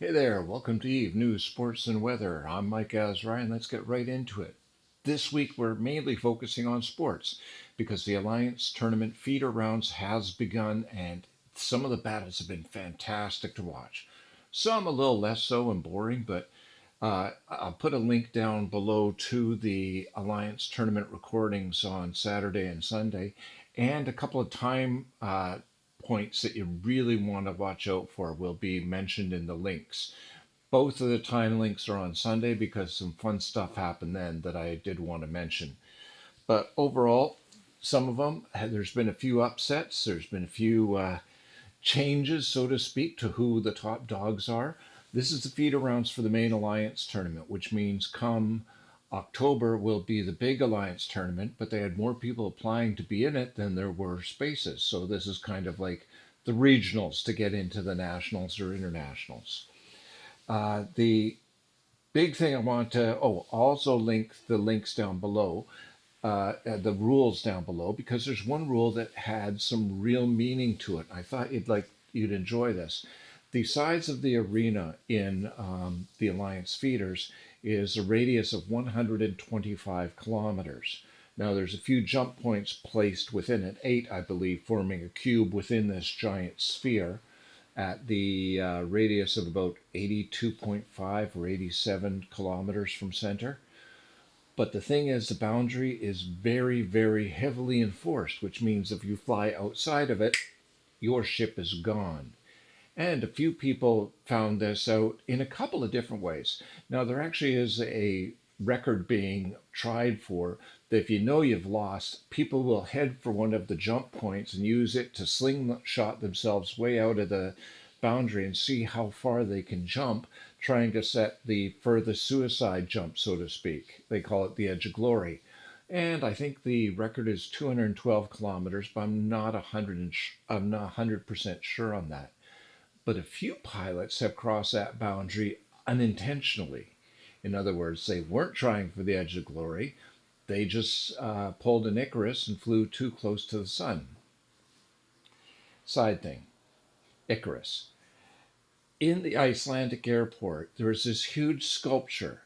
Hey there, welcome to Eve News, Sports, and Weather. I'm Mike Azrai, and let's get right into it. This week we're mainly focusing on sports because the Alliance Tournament feeder rounds has begun, and some of the battles have been fantastic to watch. Some a little less so and boring, but I'll put a link down below to the Alliance Tournament recordings on Saturday and Sunday, and a couple of time points that you really want to watch out for will be mentioned in the links. Both of the time links are on Sunday because some fun stuff happened then that I did want to mention. But overall, some of them, there's been a few upsets, there's been a few changes, so to speak, to who the top dogs are. This is the feeder rounds for the main Alliance tournament, which means come October will be the big Alliance tournament, but they had more people applying to be in it than there were spaces. So this is kind of like the regionals to get into the nationals or internationals. The big thing I want to, also link the links down below, the rules down below, because there's one rule that had some real meaning to it. I thought you'd enjoy this. The size of the arena in the Alliance feeders is a radius of 125 kilometers. Now there's a few jump points placed within it, 8 I believe, forming a cube within this giant sphere at the radius of about 82.5 or 87 kilometers from center. But the thing is, the boundary is very, very heavily enforced, which means if you fly outside of it, your ship is gone. And a few people found this out in a couple of different ways. Now, there actually is a record being tried for that if you know you've lost, people will head for one of the jump points and use it to slingshot themselves way out of the boundary and see how far they can jump, trying to set the furthest suicide jump, so to speak. They call it the Edge of Glory. And I think the record is 212 kilometers, but I'm not 100% sure on that. But a few pilots have crossed that boundary unintentionally. In other words, they weren't trying for the Edge of Glory. They just pulled an Icarus and flew too close to the sun. Side thing, Icarus. In the Icelandic airport, there was this huge sculpture,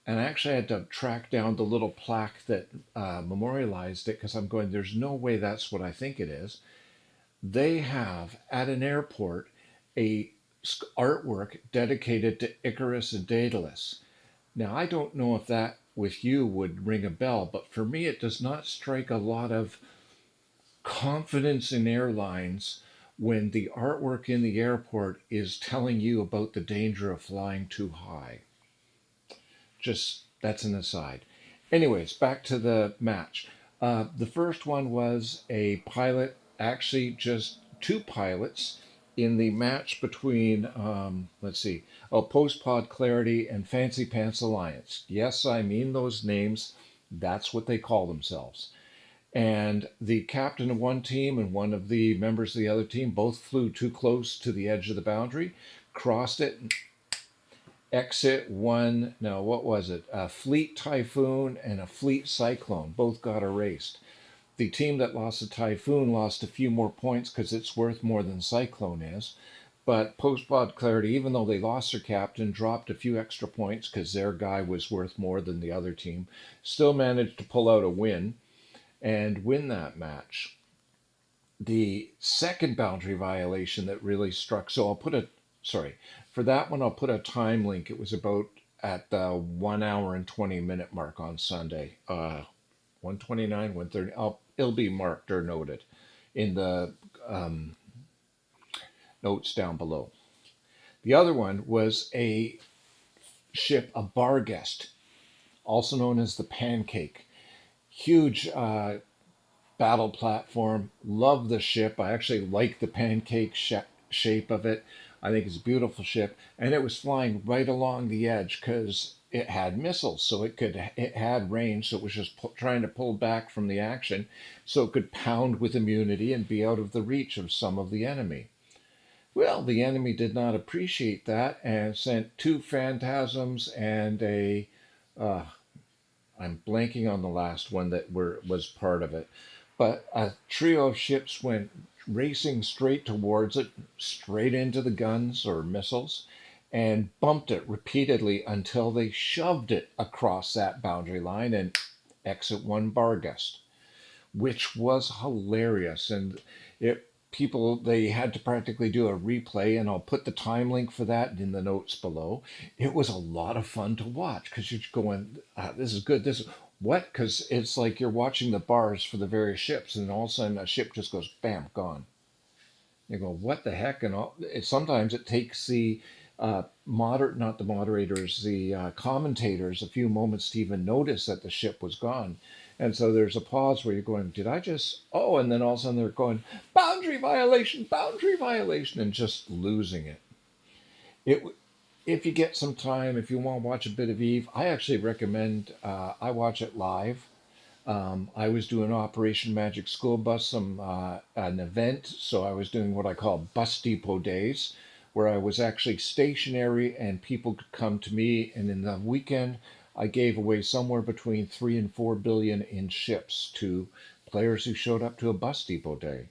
and I actually had to track down the little plaque that memorialized it because I'm going, there's no way that's what I think it is. They have at an airport a artwork dedicated to Icarus and Daedalus. Now, I don't know if that with you would ring a bell, but for me, it does not strike a lot of confidence in airlines when the artwork in the airport is telling you about the danger of flying too high. Just that's an aside. Anyways, back to the match. The first one was a pilot, actually, just two pilots in the match between, Post Pod Clarity and Fancy Pants Alliance. Yes, I mean those names. That's what they call themselves. And the captain of one team and one of the members of the other team both flew too close to the edge of the boundary, crossed it, exit one, no, what was it? A Fleet Typhoon and a Fleet Cyclone both got erased. The team that lost the Typhoon lost a few more points because it's worth more than Cyclone is. But Post-Pod Clarity, even though they lost their captain, dropped a few extra points because their guy was worth more than the other team, still managed to pull out a win and win that match. The second boundary violation that really struck, so for that one, I'll put a time link. It was about at the 1 hour and 20-minute mark on Sunday. 129, 130. It'll be marked or noted in the notes down below. The other one was a ship, a Barguest, also known as the Pancake. Huge battle platform. Love the ship. I actually like the pancake shape of it. I think it's a beautiful ship, and it was flying right along the edge because it had missiles, so it had range. So it was just trying to pull back from the action, so it could pound with immunity and be out of the reach of some of the enemy. Well, the enemy did not appreciate that and sent two phantasms and a. I'm blanking on the last one that was part of it, but a trio of ships went racing straight towards it, straight into the guns or missiles, and bumped it repeatedly until they shoved it across that boundary line and exit one bar guest, which was hilarious. And it people they had to practically do a replay, and I'll put the time link for that in the notes below. It was a lot of fun to watch because you're going, this is good. This is what? Because it's like you're watching the bars for the various ships, and all of a sudden a ship just goes bam, gone. You go, what the heck? And sometimes it takes the not the moderators, the commentators, a few moments to even notice that the ship was gone. And so there's a pause where you're going, did I just? Oh, and then all of a sudden they're going, boundary violation, and just losing it. It if you get some time, if you want to watch a bit of Eve, I actually recommend I watch it live. I was doing Operation Magic School Bus, an event, so I was doing what I call bus depot days, where I was actually stationary and people could come to me. And in the weekend, I gave away somewhere between 3 and 4 billion in ships to players who showed up to a bus depot day.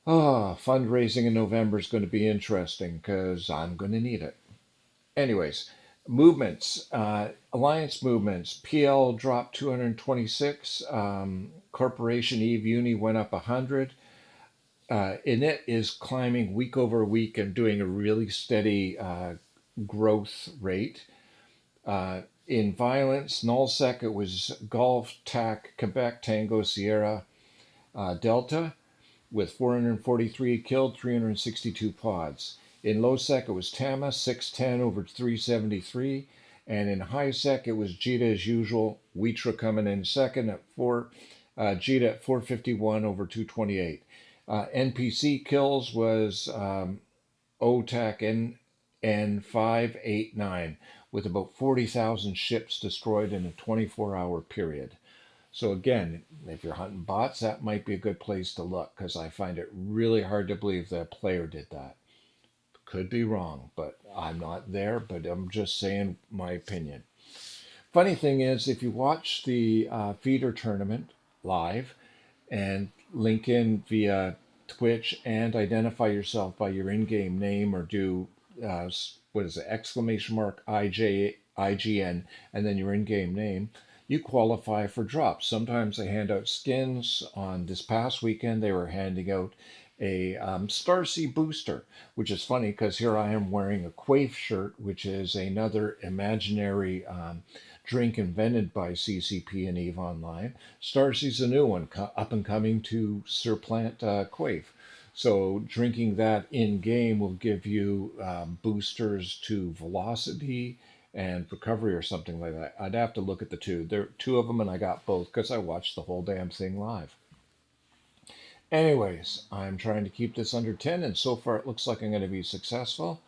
Fundraising in November is going to be interesting because I'm going to need it. Anyways, movements, alliance movements. PL dropped 226. Corporation Eve Uni went up 100. Init is climbing week over week and doing a really steady growth rate. In violence, nullsec, it was Golf, TAC, Quebec, Tango, Sierra, Delta, with 443 killed, 362 pods. In low sec, it was Tama, 610 over 373. And in high sec, it was Jita as usual. Witra coming in second at 4. Jita at 451 over 228. NPC kills was OTAC N589 with about 40,000 ships destroyed in a 24-hour period. So again, if you're hunting bots, that might be a good place to look because I find it really hard to believe that a player did that. Could be wrong, but I'm not there, but I'm just saying my opinion. Funny thing is, if you watch the feeder tournament live and link in via Twitch and identify yourself by your in-game name or do what is it, exclamation mark IGN, and then your in-game name, you qualify for drops. Sometimes they hand out skins. On this past weekend, they were handing out a Starseed booster, which is funny because here I am wearing a Quaif shirt, which is another imaginary drink invented by CCP and EVE Online. Starseed's a new one, up and coming to supplant Quaif. So drinking that in game will give you boosters to velocity and recovery or something like that. I'd have to look at the two. There are two of them, and I got both because I watched the whole damn thing live. Anyways, I'm trying to keep this under 10, and so far it looks like I'm going to be successful.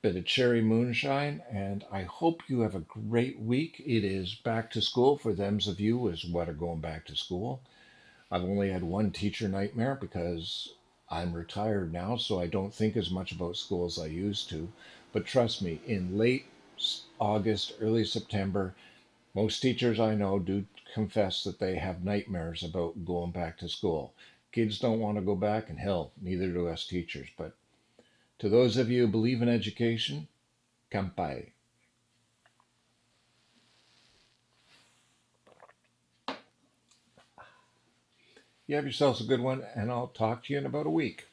Bit of cherry moonshine, and I hope you have a great week. It is back to school for them of you as what are going back to school. I've only had one teacher nightmare because I'm retired now, so I don't think as much about school as I used to. But trust me, in late August, early September, most teachers I know do confess that they have nightmares about going back to school. Kids don't want to go back, and hell, neither do us teachers. But to those of you who believe in education, kampai. You have yourselves a good one, and I'll talk to you in about a week.